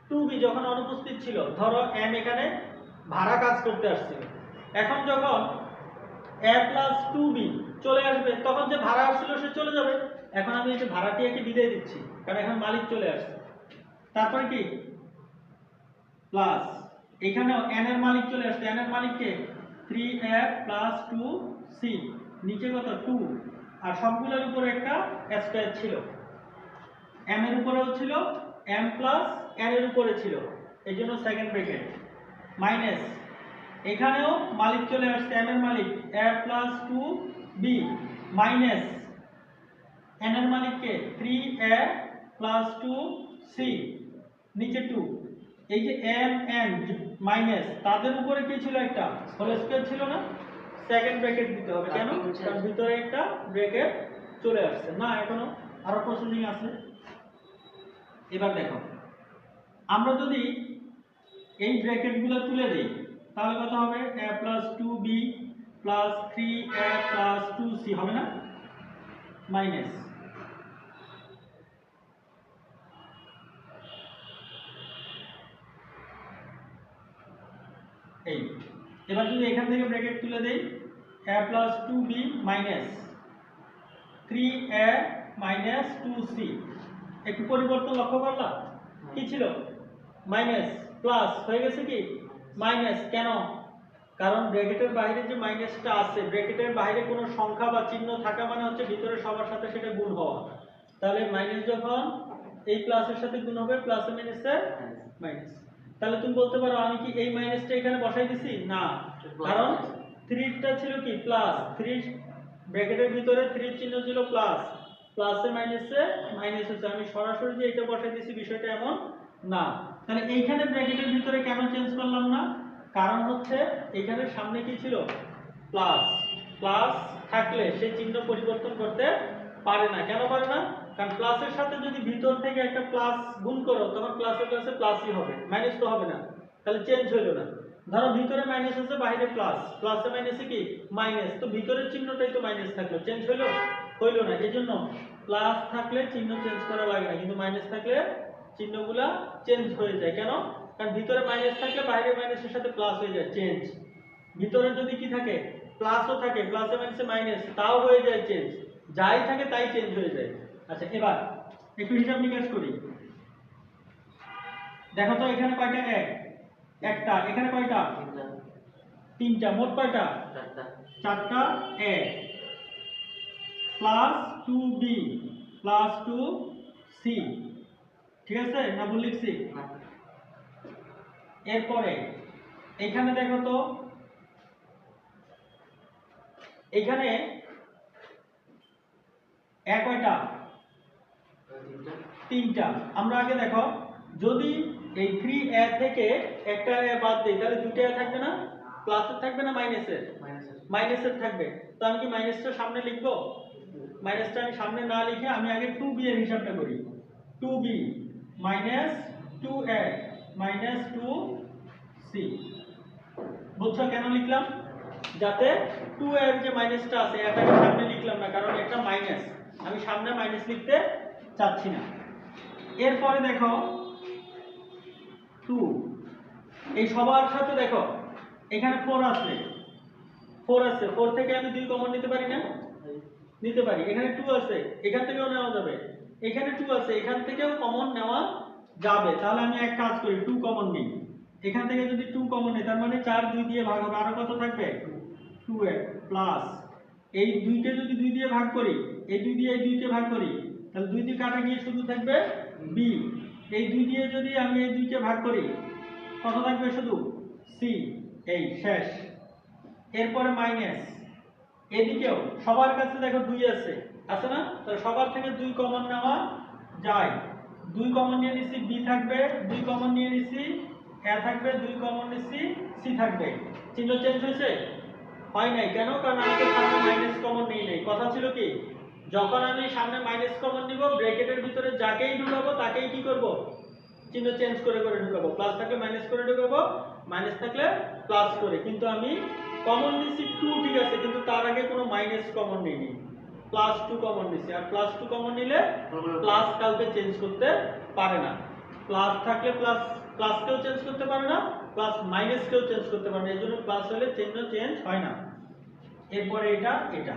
2b যখন অনুপস্থিত ছিল, ধরো m এখানে ভাড়া কাজ করতে আসছিল, এখন যখন a প্লাস 2b চলে আসবে তখন যে ভাড়া আসছিল সে চলে যাবে। এখন আমি এই যে ভাড়াটিয়াকে বিদায় দিচ্ছি, কারণ এখন মালিক চলে আসছে। তারপরে কি প্লাস, এখানেও n এর মালিক চলে আসছে, n এর মালিক কে? 3a প্লাস 2c, নিচে কত 2, আর সবগুলোর উপরে একটা স্কয়ার ছিল, m এর উপরেও ছিল, m প্লাস n এর উপরে ছিল, এইজন্য সেকেন্ড ব্র্যাকেট মাইনাস, এখানেও মালিক চলে আসছে, m এর মালিক a plus 2b minus n এর মালিক কে? 3a প্লাস 2c, নিচে 2, এই যে m n মাইনাস তাদের উপরে কি ছিল? একটা হোল স্কয়ার ছিল না? সেকেন্ড ব্র্যাকেট দিতে হবে, কেন? কারণ ভিতরে একটা ব্র্যাকেট চলে আসছে না, এখনো আরো প্রসেসিং আছে। এবার দেখো, আমরা যদি এই ব্র্যাকেটগুলো তুলে দেই তাহলে কত হবে? a plus 2b plus 3a plus 2c হবে না? মাইনাস এই, এবার যদি এখান থেকে ব্র্যাকেট তুলে দেই a plus 2b minus 3a minus 2c, একটু পরিবর্তন লক্ষ্য করলা? কি ছিল? মাইনাস প্লাস হয়ে গেছে কি মাইনাস। কেন? কারণ ব্র্যাকেটের বাইরে যে মাইনাসটা আছে, ব্র্যাকেটের বাইরে কোনো সংখ্যা বা চিহ্ন থাকা মানে হচ্ছে ভিতরে সবার সাথে সেটা গুণ হওয়া। তাহলে মাইনাস যখন এই প্লাসের সাথে গুণ হবে, প্লাসে মাইনাসে মাইনাস, তাহলে তুমি বলতে পারো আমি কি এই মাইনাসটা এখানে বসাই দিছি? না, কারণ 3 টা ছিল কি প্লাস, 3 ব্র্যাকেটের ভিতরে 3 চিহ্ন ছিল প্লাস, প্লাসে মাইনাসে মাইনাস হচ্ছে, আমি সরাসরি যে এটা বসাই দিছি বিষয়টা এমন না। তাহলে এইখানে ব্র্যাকেটের ভিতরে কেন চেঞ্জ করলাম না? কারণ হচ্ছে এখানে সামনে কি ছিল? প্লাস, প্লাস থাকলে সেই চিহ্ন পরিবর্তন করতে পারে না। কেন পারে না? কারণ প্লাসের সাথে যদি ভিতর থেকে একটা প্লাস গুণ করো তখন প্লাসে প্লাসে প্লাসই হবে, মাইনাস তো হবে না, তাহলে চেঞ্জ হইলো না। ধরো ভিতরে মাইনাস আছে বাইরে প্লাস, প্লাসে মাইনাসে কি মাইনাস, তো ভিতরের চিহ্নটাই তো মাইনাস থাকলো, চেঞ্জ হইলো? হইলো না। এজন্য প্লাস থাকলে চিহ্ন চেঞ্জ করা লাগে না, কিন্তু মাইনাস থাকলে চিহ্নগুলা চেঞ্জ হয়ে যায়। কেন? কারণ ভিতরে মাইনাস থাকলে বাইরে মাইনাসের সাথে প্লাস হয়ে যায়, চেঞ্জ। ভিতরে যদি কি থাকে? প্লাসও থাকে, প্লাসে মাইনাসে মাইনাস, তাও হয়ে যায় চেঞ্জ, যাই থাকে তাই চেঞ্জ হয়ে যায়। আচ্ছা, এবার একটু হিসাব নিকাশ করি। দেখো তো এখানে কয়টা এক? একটা। এখানে কয়টা? তিনটা। মোট কয়টা? চারটা এক প্লাস 2b প্লাস 2c, ঠিক আছে না? ভুল লিখছি? এরপরে এখানে দেখো তো, এখানে এক কয়টা? তিনটা। আমরা আগে দেখো, যদি এই 3a থেকে একটা a বাদ দেই তাহলে দুইটা a থাকবে না? প্লাসের থাকবে না মাইনাসের? মাইনাসের থাকবে। তো আমি কি মাইনাসটা সামনে লিখব? মাইনাসটা আমি সামনে না লিখে আমি আগে 2b এর হিসাবটা করি। 2b minus 2a minus 2c। বুঝছো কেন লিখলাম? যাতে 2 এর যে মাইনাসটা আছে এটাকে সামনে লিখলাম না, কারণ একটা মাইনাস, আমি সামনে মাইনাস লিখতে চাচ্ছি না। এরপরে দেখো 2, এই সবার সাথে দেখো এখানে 4 আছে, 4 আছে, 4 থেকে আমি 2 কমন নিতে পারি না? নিতে পারি। এখানে 2 আছে, এখান থেকেও নেওয়া যাবে। এখানে 2 আছে, এখান থেকেও কমন নেওয়া যাবে। তাহলে আমি এক কাজ করি, 2 কমন নিই। এখান থেকে যদি 2 কমন নিই তার মানে 4 2 দিয়ে ভাগ হবে, আরো কত থাকবে? 2a প্লাস এই 2 কে যদি 2 দিয়ে ভাগ করি, এই 2 দিয়ে এই 2 কে ভাগ করি, তাহলে 2 দিয়ে কাটা গিয়ে শুধু থাকবে b। এই 2 দিয়ে যদি আমি এই 2 কে ভাগ করি কত থাকবে? শুধু c। এই শেষ। এরপরে মাইনাস, এদিকেও সবার কাছে দেখো 2 আছে, আছে না? তাহলে সবার থেকে 2 কমন নেওয়া যায়। 2 কমন নিয়ে নিছি, b থাকবে, 2 কমন নিয়ে নিছি, a থাকবে, 2 কমন নিছি, c থাকবে। চিহ্ন চেঞ্জ হয়েছে? হয় নাই। কেন? কারণ আমি তো সামনে মাইনাস কমন নেই নাই। কথা ছিল কি, যখন আমি সামনে মাইনাস কমন নিব, ব্র্যাকেটের ভিতরে যাকেই ঢুকাবো তাকেই কি করব, চিহ্ন চেঞ্জ করে করে ঢুকাবো। প্লাস থাকলে মাইনাস করে ঢুকাবো, মাইনাস থাকলে প্লাস করে। কিন্তু আমি কমন নিছি 2 ঠিক আছে, কিন্তু তার আগে কোনো মাইনাস কমন নেইনি, প্লাস 2 কমন নিছি। আর প্লাস 2 কমন নিলে প্লাস কাউকে চেঞ্জ করতে পারে না। প্লাস থাকলে প্লাস প্লাসকেও চেঞ্জ করতে পারে না, প্লাস মাইনাসকেও চেঞ্জ করতে পারে না। এজন্য প্লাস হলে চিহ্ন চেঞ্জ হয় না। এরপরে এটা এটা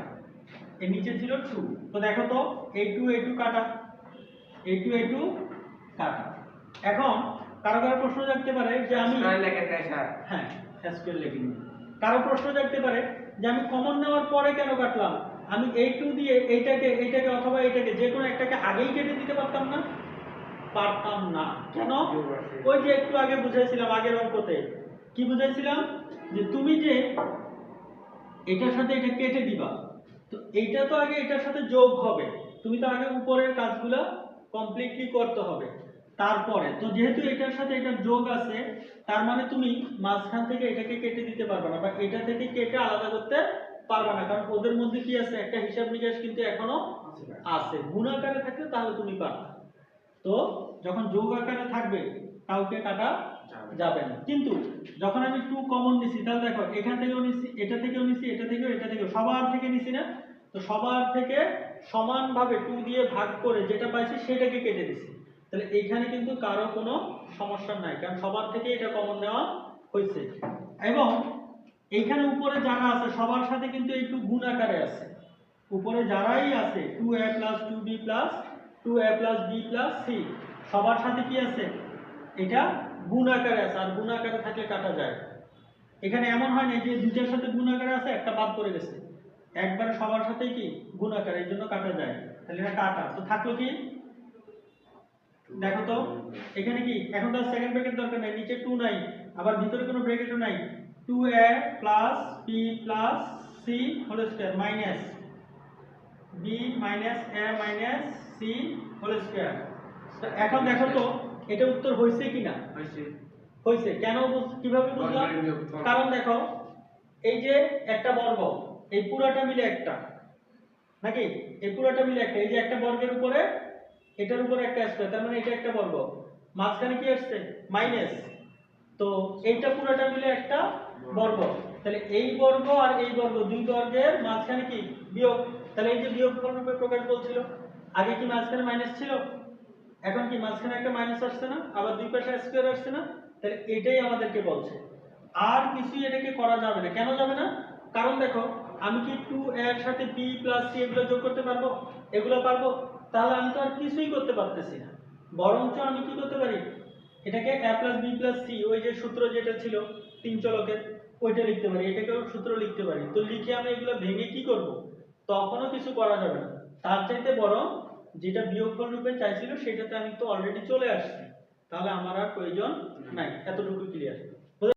এর নিচে ছিল 2। তো দেখো তো a2 a2 কাটা, a2 a2 কাটা। এখন কারো কারো প্রশ্ন জাগতে পারে যে আমি স্কয়ার লেখেন নাই স্যার? হ্যাঁ স্কয়ার লিখিনি। কারো প্রশ্ন জাগতে পারে যে আমি কমন নেওয়ার পরে কেন কাটলাম? আমি a2 দিয়ে এইটাকে এইটাকে অথবা এইটাকে যে কোনো একটাকে আগেই কেটে দিতে পারতাম না? পারতাম না। কেন? ওই যে একটু আগে বুঝাইছিলাম আগের অঙ্কতে। কি বুঝাইছিলাম? যে তুমি যে এটার সাথে এটা কেটে দিবা, তো এইটা তো আগে এটার সাথে যোগ হবে। তুমি তো আগে উপরের কাজগুলো কমপ্লিটলি করতে হবে, তারপরে তো যেহেতু এটার সাথে এটা যোগ আছে, তার মানে তুমি মাঝখান থেকে এটাকে কেটে দিতে পারবে না, বা এটা থেকে কেটে আলাদা করতে পারবে না, কারণ ওদের মধ্যে কি আছে, একটা হিসাব নিকাশ কিন্তু এখনো আছে। গুণ আকারে থাকলে তাহলে তুমি পারবে। তো যখন যোগ আকারে থাকবে কাউকে কাটা যাবে না। কিন্তু যখন আমি 2 কমন নিছি, তাহলে দেখো এখান থেকেও নিছি, এটা থেকেও নিছি, এটা থেকেও, এটা থেকেও, সবার থেকে নিছি না? তো সবার থেকে সমানভাবে 2 দিয়ে ভাগ করে যেটা পাইছি সেটাকে কেটে দিছি। তাহলে এইখানে কিন্তু কারো কোনো সমস্যা নাই, কারণ সবার থেকে এটা কমন নেওয়া হয়েছে। এবং এইখানে উপরে যারা আছে সবার সাথে কিন্তু একটু গুণ আকারে আছে। উপরে যারাই আছে 2a 2b 2a b c, সবার সাথে কি আছে? এটা গুণ আকারে আছে, আর গুণ আকারে থাকলে কাটা যায়। এখানে এমন হয় না যে দুইটার সাথে গুণ আকারে আছে একটা বাদ পড়ে গেছে, একবারে সবার সাথেই কি গুণ আকারে, এর জন্য কাটা যায়। তাহলে এটা কাটা। তো থাকলো কি, দেখো তো এখানে কি, এখন তো সেকেন্ড ব্র্যাকেট দরকার নাই, নিচে 2 নাই, আবার ভিতরে কোনো ব্র্যাকেটও নাই। 2a b c whole square minus b minus a minus c whole square. তো এখন দেখো তো এটা উত্তর হইছে কিনা? হইছে। কেন কিভাবে বুঝলাম? কারণ দেখো এই যে একটা বর্গ, এই পুরোটা মিলে একটা, নাকি এই পুরোটা মিলে একটা, এই যে একটা বর্গের উপরে এটার উপরে একটা স্কয়ার, তার মানে এটা একটা বর্গ, মাঝখানে কি আসছে মাইনাস, তো এইটা পুরোটা মিলে একটা বর্গ। তাহলে এই বর্গ আর এই বর্গ, দুই বর্গের মাঝখানে কি বিয়োগ। তাহলে এই যে বিয়োগফল রূপে প্রকাশ বলছিল, আগে কি মাঝখানে মাইনাস ছিল, এখন কি মাঝখানে একটা মাইনাস আসছে না, আবার দুই পাশে স্কয়ার আসছে না? তাহলে এটাই আমাদেরকে বলছে। আর কিছুই এটাকে করা যাবে না। কেন যাবে না? কারণ দেখো আমি কি 2 এর সাথে b c এগুলো যোগ করতে পারবো? এগুলো পারবো? তাহলে আমি তো আর কিছুই করতে পারতেছি না। বরঞ্চ আমি কি করতে পারি, এটাকে a b c, ওই যে সূত্র যেটা ছিল তিন চলকের, ওইটা লিখতে পারি, এটাকেও সূত্র লিখতে পারি। তো লিখে আমি এগুলো ভেঙে কি করব, তখনও কিছু করা যাবে না। তার চাইতে বরং যেটা বিয়োগফল রূপে চাইছিল সেটাতে আমি তো অলরেডি চলে আসছি, তাহলে আমার আর প্রয়োজন নাই। এতটুকু ক্লিয়ার?